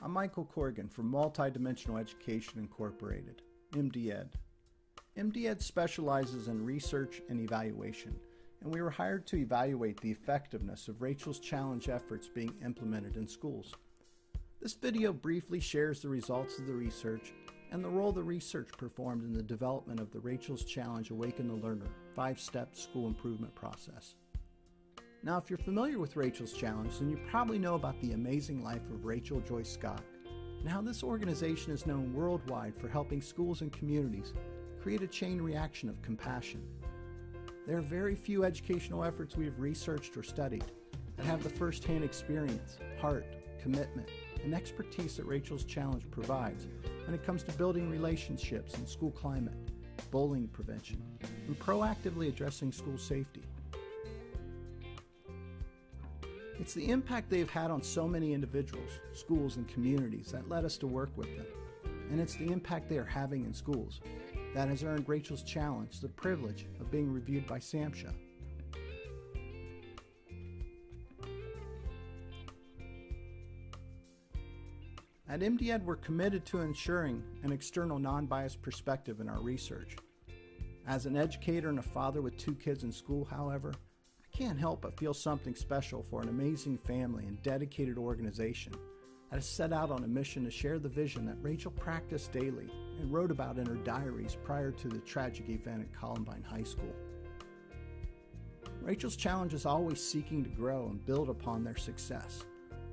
I'm Michael Corrigan from Multidimensional Education Incorporated, MDED. MDED specializes in research and evaluation, and we were hired to evaluate the effectiveness of Rachel's Challenge efforts being implemented in schools. This video briefly shares the results of the research and the role the research performed in the development of the Rachel's Challenge Awaken the Learner 5-step school improvement process. Now, if you're familiar with Rachel's Challenge, then you probably know about the amazing life of Rachel Joyce Scott and how this organization is known worldwide for helping schools and communities create a chain reaction of compassion. There are very few educational efforts we have researched or studied that have the first-hand experience, heart, commitment, and expertise that Rachel's Challenge provides when it comes to building relationships in school climate, bullying prevention, and proactively addressing school safety. It's the impact they've had on so many individuals, schools, and communities that led us to work with them. And it's the impact they are having in schools that has earned Rachel's Challenge the privilege of being reviewed by SAMHSA. At MDED, we're committed to ensuring an external, non-biased perspective in our research. As an educator and a father with 2 kids in school, however, I can't help but feel something special for an amazing family and dedicated organization that has set out on a mission to share the vision that Rachel practiced daily and wrote about in her diaries prior to the tragic event at Columbine High School. Rachel's Challenge is always seeking to grow and build upon their success.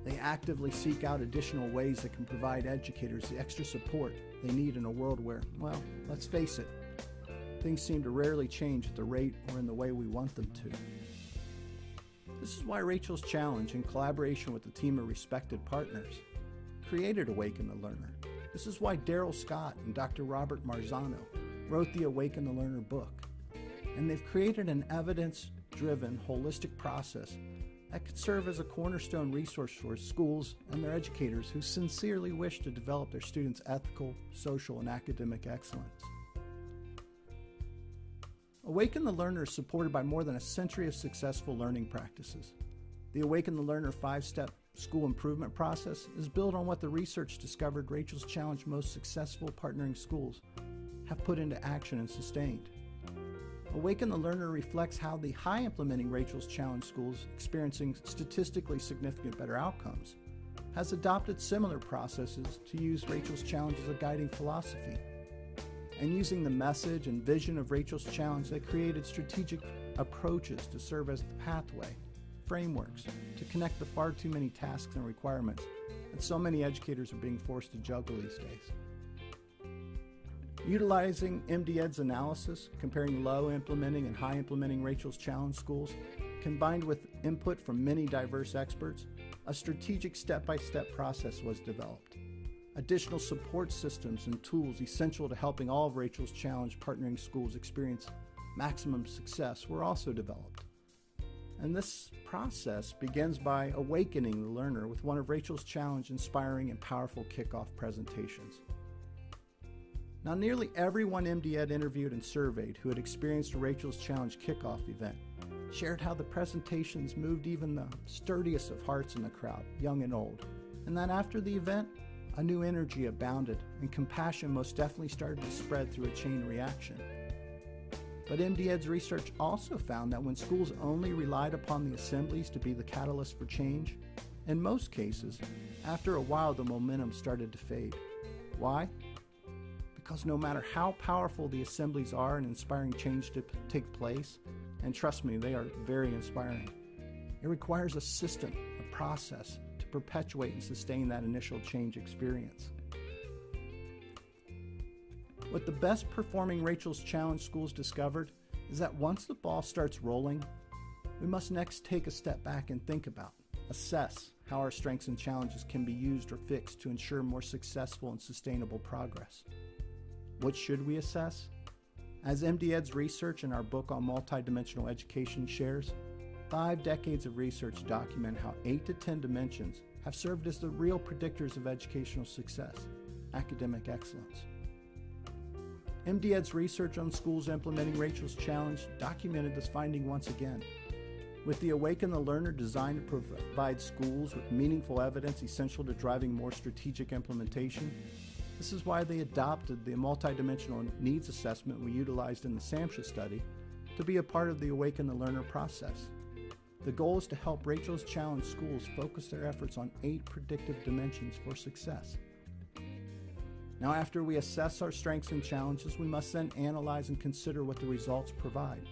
They actively seek out additional ways that can provide educators the extra support they need in a world where, well, let's face it, things seem to rarely change at the rate or in the way we want them to. This is why Rachel's Challenge, in collaboration with a team of respected partners, created Awaken the Learner. This is why Daryl Scott and Dr. Robert Marzano wrote the Awaken the Learner book. And they've created an evidence-driven, holistic process that could serve as a cornerstone resource for schools and their educators who sincerely wish to develop their students' ethical, social, and academic excellence. Awaken the Learner is supported by more than a century of successful learning practices. The Awaken the Learner 5-step school improvement process is built on what the research discovered Rachel's Challenge most successful partnering schools have put into action and sustained. Awaken the Learner reflects how the high-implementing Rachel's Challenge schools experiencing statistically significant better outcomes has adopted similar processes to use Rachel's Challenge as a guiding philosophy. And using the message and vision of Rachel's Challenge, they created strategic approaches to serve as the pathway, frameworks, to connect the far too many tasks and requirements that so many educators are being forced to juggle these days. Utilizing MDED's analysis, comparing low implementing and high implementing Rachel's Challenge schools, combined with input from many diverse experts, a strategic step-by-step process was developed. Additional support systems and tools essential to helping all of Rachel's Challenge partnering schools experience maximum success were also developed. And this process begins by awakening the learner with one of Rachel's Challenge inspiring and powerful kickoff presentations. Now, nearly everyone MDED interviewed and surveyed who had experienced a Rachel's Challenge kickoff event shared how the presentations moved even the sturdiest of hearts in the crowd, young and old, and that after the event, a new energy abounded, and compassion most definitely started to spread through a chain reaction. But MDED's research also found that when schools only relied upon the assemblies to be the catalyst for change, in most cases, after a while the momentum started to fade. Why? Because no matter how powerful the assemblies are in inspiring change to take place, and trust me, they are very inspiring, it requires a system, a process, perpetuate and sustain that initial change experience. What the best performing Rachel's Challenge schools discovered is that once the ball starts rolling, we must next take a step back and think about, assess how our strengths and challenges can be used or fixed to ensure more successful and sustainable progress. What should we assess? As MDED's research in our book on multidimensional education shares, 5 decades of research document how 8 to 10 dimensions have served as the real predictors of educational success, academic excellence. MDED's research on schools implementing Rachel's Challenge documented this finding once again. With the Awaken the Learner designed to provide schools with meaningful evidence essential to driving more strategic implementation, this is why they adopted the multidimensional needs assessment we utilized in the SAMHSA study to be a part of the Awaken the Learner process. The goal is to help Rachel's Challenge schools focus their efforts on 8 predictive dimensions for success. Now, after we assess our strengths and challenges, we must then analyze and consider what the results provide.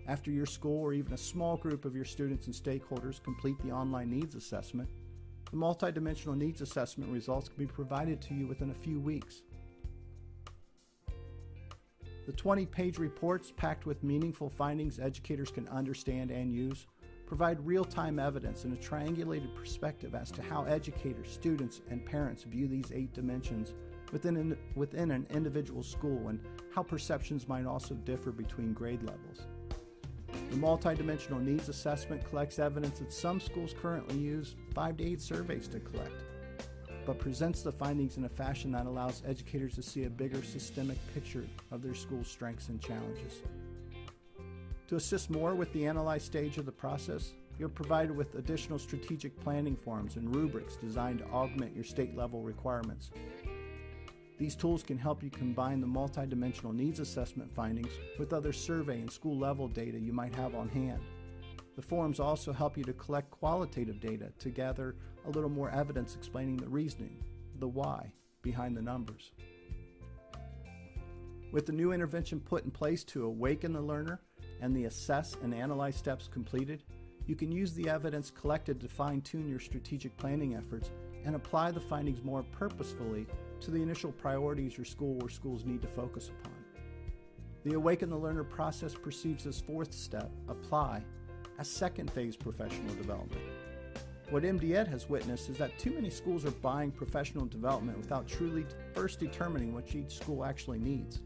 After your school or even a small group of your students and stakeholders complete the online needs assessment, the multidimensional needs assessment results can be provided to you within a few weeks. The 20-page reports, packed with meaningful findings educators can understand and use, provide real-time evidence and a triangulated perspective as to how educators, students, and parents view these 8 dimensions within an individual school, and how perceptions might also differ between grade levels. The multidimensional needs assessment collects evidence that some schools currently use 5 to 8 surveys to collect, but presents the findings in a fashion that allows educators to see a bigger systemic picture of their school's strengths and challenges. To assist more with the analyze stage of the process, you're provided with additional strategic planning forms and rubrics designed to augment your state-level requirements. These tools can help you combine the multidimensional needs assessment findings with other survey and school-level data you might have on hand. The forms also help you to collect qualitative data to gather a little more evidence explaining the reasoning, the why, behind the numbers. With the new intervention put in place to awaken the learner and the assess and analyze steps completed, you can use the evidence collected to fine-tune your strategic planning efforts and apply the findings more purposefully to the initial priorities your school or schools need to focus upon. The Awaken the Learner process perceives this 4th step, apply, as second phase professional development. What MDED has witnessed is that too many schools are buying professional development without truly first determining what each school actually needs.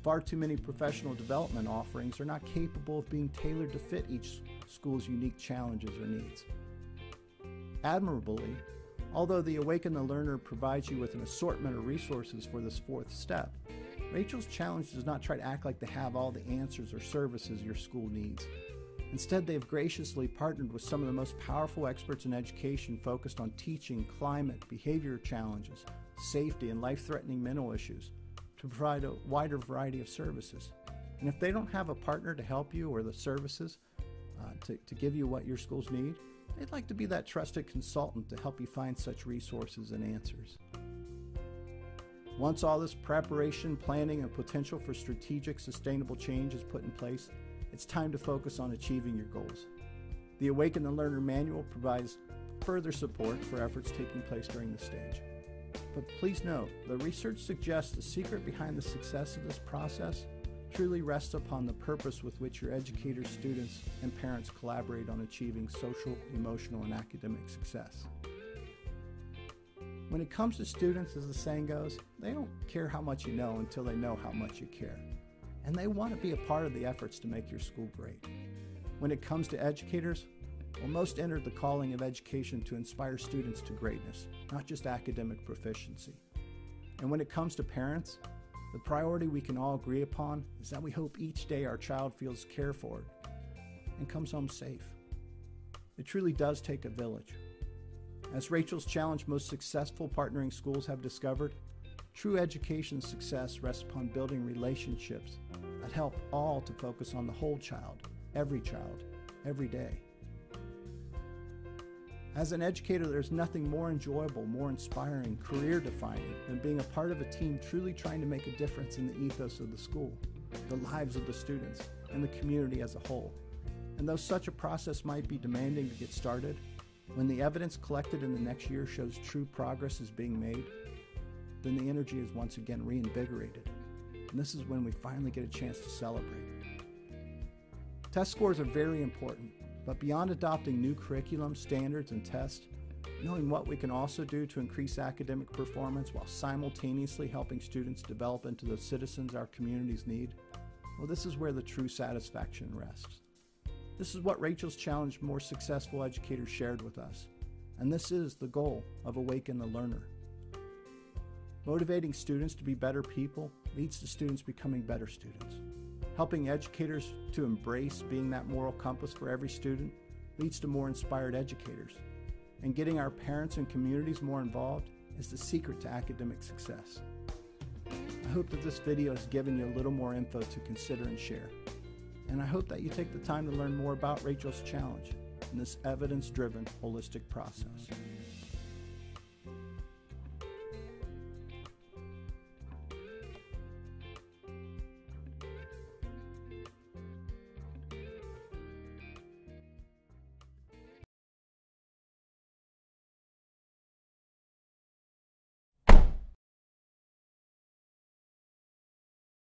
Far too many professional development offerings are not capable of being tailored to fit each school's unique challenges or needs. Admirably, although the Awaken the Learner provides you with an assortment of resources for this 4th step, Rachel's Challenge does not try to act like they have all the answers or services your school needs. Instead, they have graciously partnered with some of the most powerful experts in education focused on teaching, climate, behavior challenges, safety, and life-threatening mental issues to provide a wider variety of services. And if they don't have a partner to help you or the services to give you what your schools need, they'd like to be that trusted consultant to help you find such resources and answers. Once all this preparation, planning, and potential for strategic, sustainable change is put in place, it's time to focus on achieving your goals. The Awaken the Learner manual provides further support for efforts taking place during this stage. But please note, the research suggests the secret behind the success of this process truly rests upon the purpose with which your educators, students, and parents collaborate on achieving social, emotional, and academic success. When it comes to students, as the saying goes, they don't care how much you know until they know how much you care. And they want to be a part of the efforts to make your school great. When it comes to educators, well, most entered the calling of education to inspire students to greatness, not just academic proficiency. And when it comes to parents, the priority we can all agree upon is that we hope each day our child feels cared for and comes home safe. It truly does take a village. As Rachel's Challenge most successful partnering schools have discovered, true education success rests upon building relationships that help all to focus on the whole child, every day. As an educator, there's nothing more enjoyable, more inspiring, career-defining than being a part of a team truly trying to make a difference in the ethos of the school, the lives of the students, and the community as a whole. And though such a process might be demanding to get started, when the evidence collected in the next year shows true progress is being made, then the energy is once again reinvigorated. And this is when we finally get a chance to celebrate. Test scores are very important, but beyond adopting new curriculum, standards, and tests, knowing what we can also do to increase academic performance while simultaneously helping students develop into the citizens our communities need, well, this is where the true satisfaction rests. This is what Rachel's Challenge more successful educators shared with us, and this is the goal of Awaken the Learner. Motivating students to be better people leads to students becoming better students. Helping educators to embrace being that moral compass for every student leads to more inspired educators. And getting our parents and communities more involved is the secret to academic success. I hope that this video has given you a little more info to consider and share. And I hope that you take the time to learn more about Rachel's challenge and this evidence-driven, holistic process.